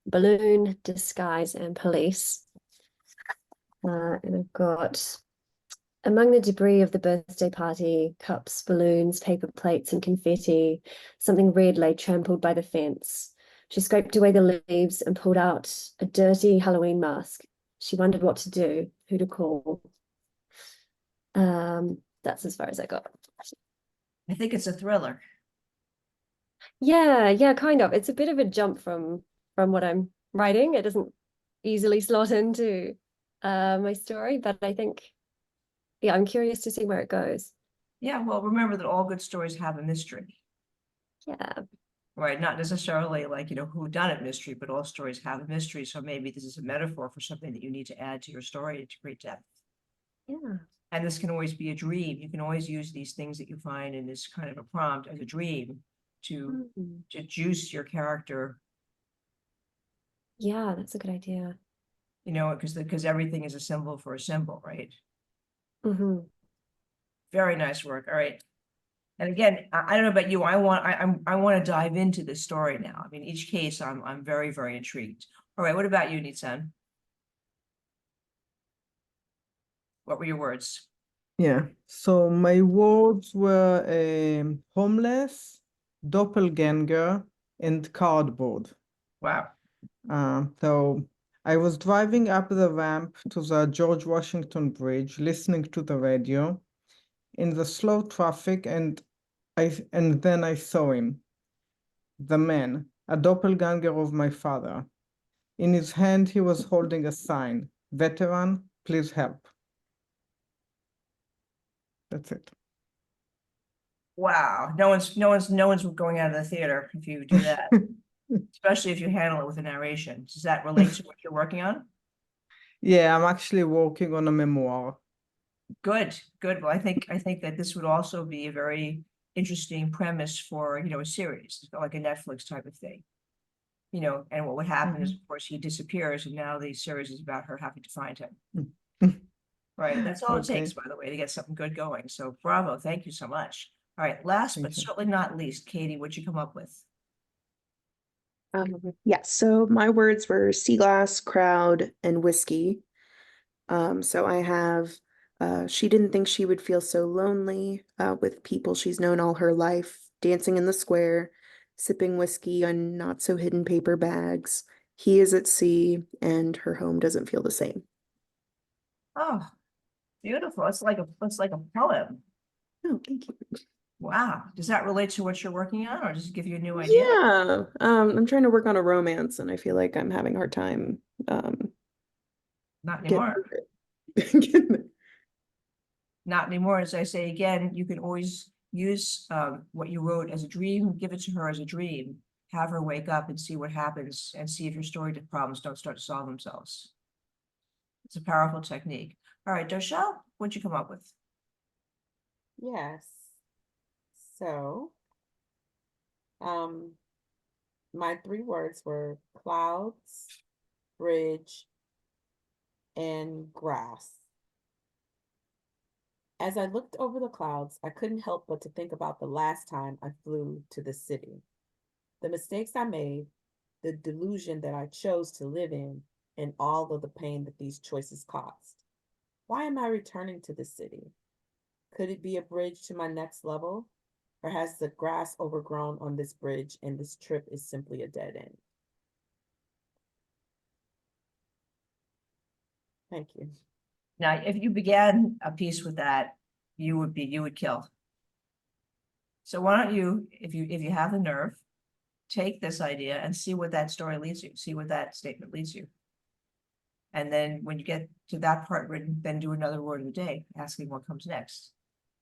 balloon, disguise, and police. And I've got among the debris of the birthday party, cups, balloons, paper plates, and confetti, something red lay trampled by the fence. She scraped away the leaves and pulled out a dirty Halloween mask. She wondered what to do, who to call. That's as far as I got. I think it's a thriller. Yeah, kind of. It's a bit of a jump from what I'm writing. It doesn't easily slot into my story, but I think, yeah, I'm curious to see where it goes. Yeah, well, remember that all good stories have a mystery. Yeah. Right, not necessarily like, who done it mystery, but all stories have a mystery. So maybe this is a metaphor for something that you need to add to your story to create depth. Yeah. And this can always be a dream. You can always use these things that you find in this kind of a prompt as a dream to juice your character. Yeah, that's a good idea. Because everything is a symbol for a symbol, right? Mm-hmm. Very nice work. All right. And again, I don't know about you. I want to dive into this story now. I mean, each case, I'm very, very intrigued. All right. What about you, Nitsan? What were your words? Yeah. So my words were homeless, doppelganger, and cardboard. Wow. So I was driving up the ramp to the George Washington Bridge, listening to the radio in the slow traffic, and then I saw him, the man, a doppelganger of my father. In his hand, he was holding a sign, "Veteran, please help." That's it. Wow. No one's going out of the theater if you do that, especially if you handle it with a narration. Does that relate to what you're working on? Yeah, I'm actually working on a memoir. Good. Well, I think that this would also be a very interesting premise for, a series, like a Netflix type of thing. And what would happen is, of course, he disappears, and now the series is about her having to find him. Right. That's all it Okay. takes, by the way, to get something good going. So bravo. Thank you so much. All right. Last but Thank you. certainly not least, Katie, what'd you come up with? Yeah, so my words were sea glass, crowd, and whiskey. So I have, she didn't think she would feel so lonely with people she's known all her life, dancing in the square, sipping whiskey on not so hidden paper bags. He is at sea, and her home doesn't feel the same. Oh, beautiful. It's like a poem. Oh, thank you. Wow. Does that relate to what you're working on, or does it give you a new idea? Yeah, I'm trying to work on a romance, and I feel like I'm having a hard time Not getting anymore. it. Not anymore. As I say again, you can always use what you wrote as a dream, give it to her as a dream, have her wake up and see what happens, and see if your story problems don't start to solve themselves. It's a powerful technique. All right, Doshelle, what'd you come up with? Yes. So, my three words were clouds, bridge, and grass. As I looked over the clouds, I couldn't help but to think about the last time I flew to the city. The mistakes I made, the delusion that I chose to live in, and all of the pain that these choices caused. Why am I returning to the city? Could it be a bridge to my next level? Or has the grass overgrown on this bridge and this trip is simply a dead end? Thank you. Now, if you began a piece with that, you would kill. So why don't you, if you have the nerve, take this idea and see what that story leads you, see what that statement leads you. And then when you get to that part written, then do another word of the day, asking what comes next.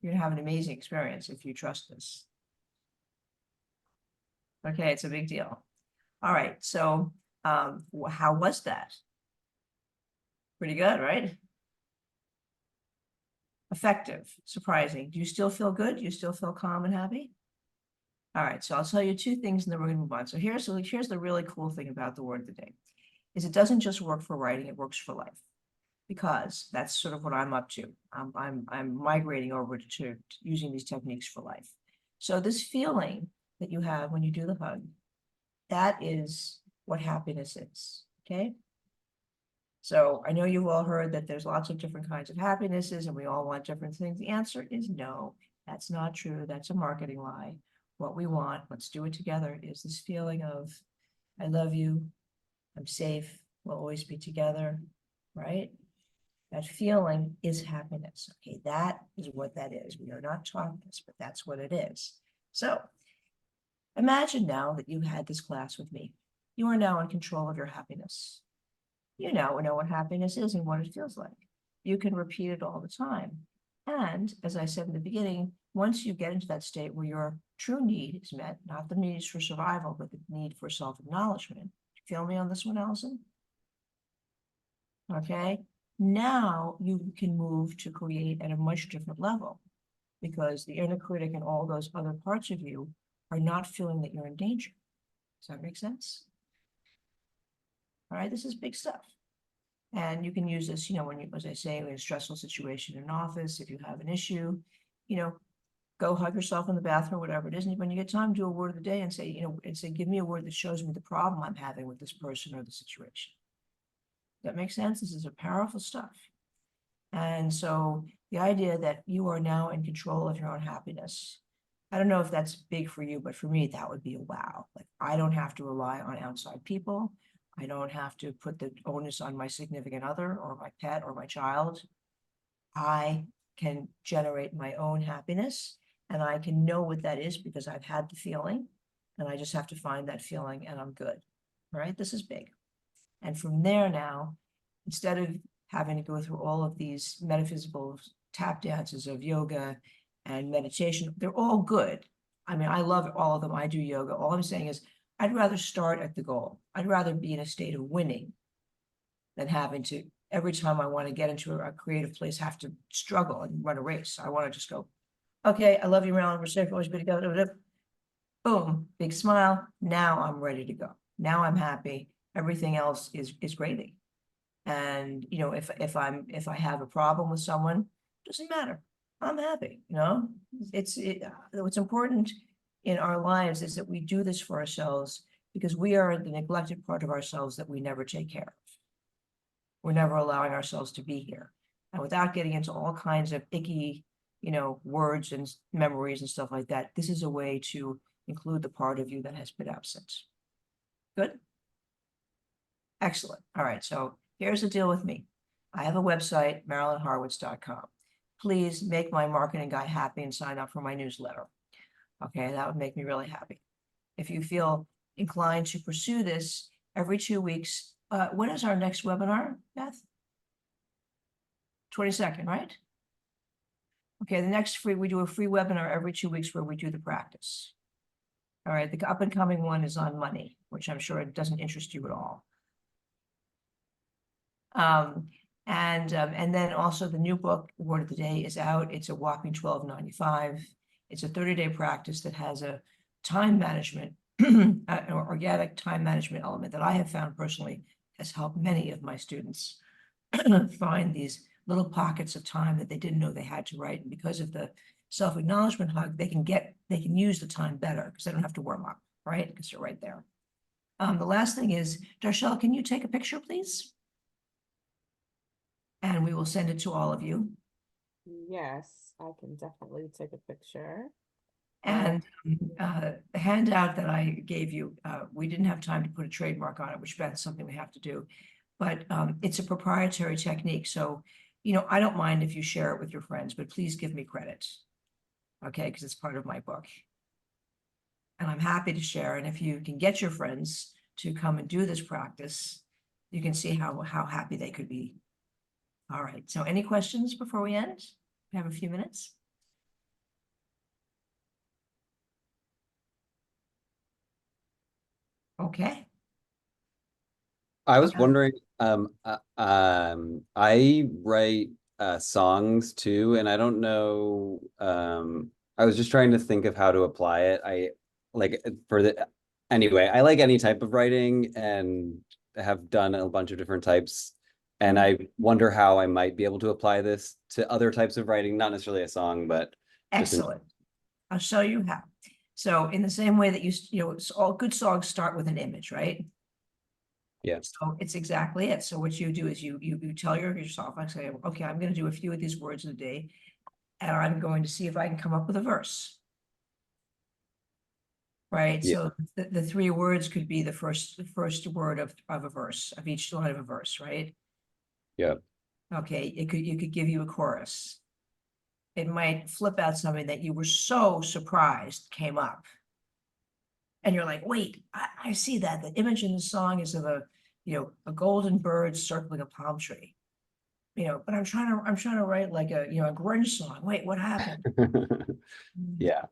You're gonna have an amazing experience if you trust this. Okay, it's a big deal. All right, so how was that? Pretty good, right? Effective, surprising. Do you still feel good? Do you still feel calm and happy? All right, so I'll tell you two things and then we're gonna move on. So here's the really cool thing about the word of the day, is it doesn't just work for writing, it works for life. Because that's sort of what I'm up to. I'm migrating over to using these techniques for life. So this feeling that you have when you do the hug, that is what happiness is, okay? So I know you've all heard that there's lots of different kinds of happinesses and we all want different things. The answer is no, that's not true. That's a marketing lie. What we want, let's do it together, is this feeling of, I love you, I'm safe, we'll always be together, right? That feeling is happiness. Okay, that is what that is. We are not taught this, but that's what it is. So imagine now that you had this class with me. You are now in control of your happiness. You now know what happiness is and what it feels like. You can repeat it all the time. And as I said in the beginning, once you get into that state where your true need is met, not the needs for survival, but the need for self-acknowledgement. Feel me on this one, Allison? Okay. Now you can move to create at a much different level because the inner critic and all those other parts of you are not feeling that you're in danger. Does that make sense? All right, this is big stuff. And you can use this, when you, as I say, in a stressful situation in an office, if you have an issue, go hug yourself in the bathroom, whatever it is. And when you get time, do a word of the day and say, give me a word that shows me the problem I'm having with this person or the situation. That makes sense? This is a powerful stuff. And so the idea that you are now in control of your own happiness, I don't know if that's big for you, but for me, that would be a wow. Like, I don't have to rely on outside people. I don't have to put the onus on my significant other or my pet or my child. I can generate my own happiness and I can know what that is because I've had the feeling and I just have to find that feeling and I'm good. All right, this is big. And from there now, instead of having to go through all of these metaphysical tap dances of yoga and meditation, they're all good. I mean, I love all of them. I do yoga. All I'm saying is I'd rather start at the goal. I'd rather be in a state of winning than having to, every time I want to get into a creative place, have to struggle and run a race. I want to just go, okay, I love you, Marilyn. We're safe, always be together. Boom, big smile. Now I'm ready to go. Now I'm happy. Everything else is gravy. And if I have a problem with someone, doesn't matter. I'm happy. What's important in our lives is that we do this for ourselves because we are the neglected part of ourselves that we never take care of. We're never allowing ourselves to be here. And without getting into all kinds of icky, words and memories and stuff like that, this is a way to include the part of you that has been absent. Good? Excellent. All right. So here's the deal with me. I have a website, MarilynHorowitz.com. Please make my marketing guy happy and sign up for my newsletter. Okay, that would make me really happy. If you feel inclined to pursue this every 2 weeks, when is our next webinar, Beth? 22nd, right? Okay, we do a free webinar every 2 weeks where we do the practice. All right, the up and coming one is on money, which I'm sure it doesn't interest you at all. And then also the new book, Word of the Day, is out. It's a whopping $12.95. It's a 30-day practice that has a time management, an organic time management element that I have found personally has helped many of my students find these little pockets of time that they didn't know they had to write. And because of the self-acknowledgement hug, they can use the time better because they don't have to warm up, right? Because you're right there. The last thing is, Darshelle, can you take a picture, please? And we will send it to all of you. Yes, I can definitely take a picture. And the handout that I gave you, we didn't have time to put a trademark on it, which that's something we have to do. But it's a proprietary technique. So, I don't mind if you share it with your friends, but please give me credit. Okay, because it's part of my book. And I'm happy to share. And if you can get your friends to come and do this practice, you can see how happy they could be. All right. So any questions before we end? We have a few minutes. Okay. I was Okay. wondering, I write songs too, and I don't know, I was just trying to think of how to apply it. I like anyway, I like any type of writing and have done a bunch of different types. And I wonder how I might be able to apply this to other types of writing, not necessarily a song, but just Excellent. I'll show you how. So in the same way that all good songs start with an image, right? yeah. So it's exactly it. So what you do is you tell yourself, I say, okay, I'm going to do a few of these words a day, and I'm going to see if I can come up with a verse. Right. Yeah. So the 3 words could be the first word of a verse, of each line of a verse, right? Yeah. Okay, it could give you a chorus. It might flip out something that you were so surprised came up. And you're like, wait, I see that. The image in the song is of a golden bird circling a palm tree. But I'm trying to write like a Grinch song. Wait, what happened? Yeah.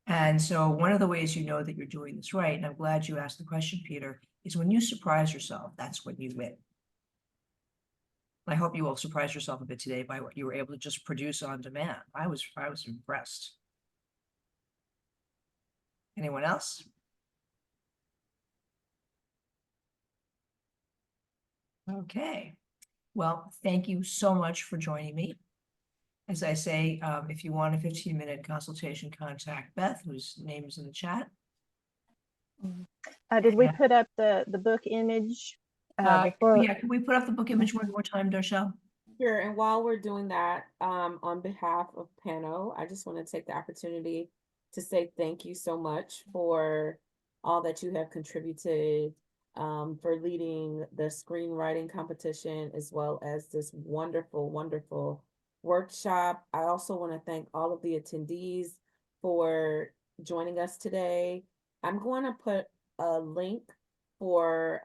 And so one of the ways you know that you're doing this right, and I'm glad you asked the question, Peter, is when you surprise yourself, that's when you win. I hope you will surprise yourself a bit today by what you were able to just produce on demand. I was impressed. Anyone else? Okay. Well, thank you so much for joining me. As I say, if you want a 15-minute consultation, contact Beth, whose name is in the chat. Did we Yeah. put up the book image before? Yeah, can we put up the book image one more time, Darshell? Sure, and while we're doing that, on behalf of PANO, I just want to take the opportunity to say thank you so much for all that you have contributed, for leading the screenwriting competition, as well as this wonderful, wonderful workshop. I also want to thank all of the attendees for joining us today. I'm going to put a link for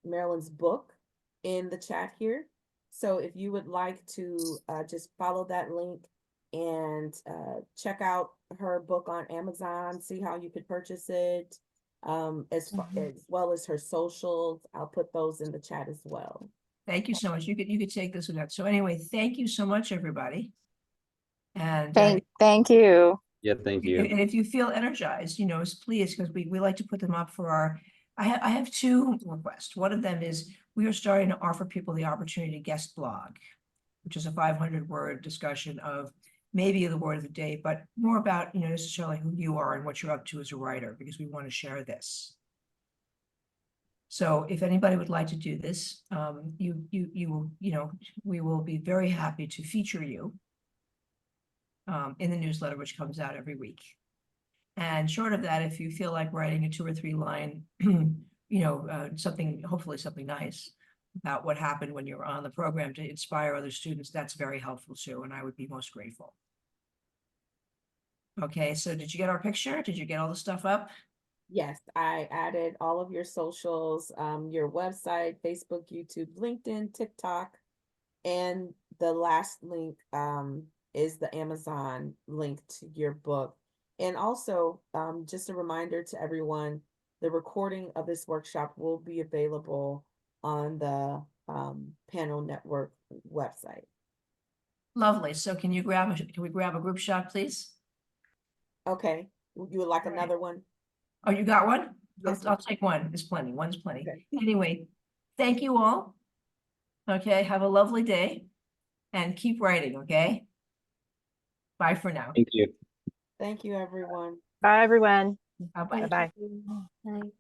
Marilyn's book in the chat here. So if you would like to just follow that link and check out her book on Amazon, see how you could purchase it, as well as her socials. I'll put those in the chat as well. Thank you so much. You could take this with that. So anyway, thank you so much, everybody. And Thank you. Yeah, thank you. and if you feel energized, please, because we like to put them up for our. I have 2 requests. One of them is we are starting to offer people the opportunity to guest blog, which is a 500-word discussion of maybe the word of the day, but more about necessarily who you are and what you're up to as a writer, because we want to share this. So if anybody would like to do this, we will be very happy to feature you in the newsletter, which comes out every week. And short of that, if you feel like writing a 2 or 3 line, hopefully something nice about what happened when you were on the program to inspire other students, that's very helpful too, and I would be most grateful. Okay, so did you get our picture? Did you get all the stuff up? Yes, I added all of your socials, your website, Facebook, YouTube, LinkedIn, TikTok, and the last link is the Amazon link to your book. And also, just a reminder to everyone, the recording of this workshop will be available on the PANO Network website. Lovely. So can we grab a group shot, please? Okay, you would like All right. another one? Oh, you got one? Yes, I'll take one. It's plenty. One's plenty. Okay. Anyway, thank you all. Okay, have a lovely day and keep writing, okay? Bye for now. Thank you. Thank you, everyone. Bye, everyone. Bye-bye. Bye-bye. Thank you. Bye.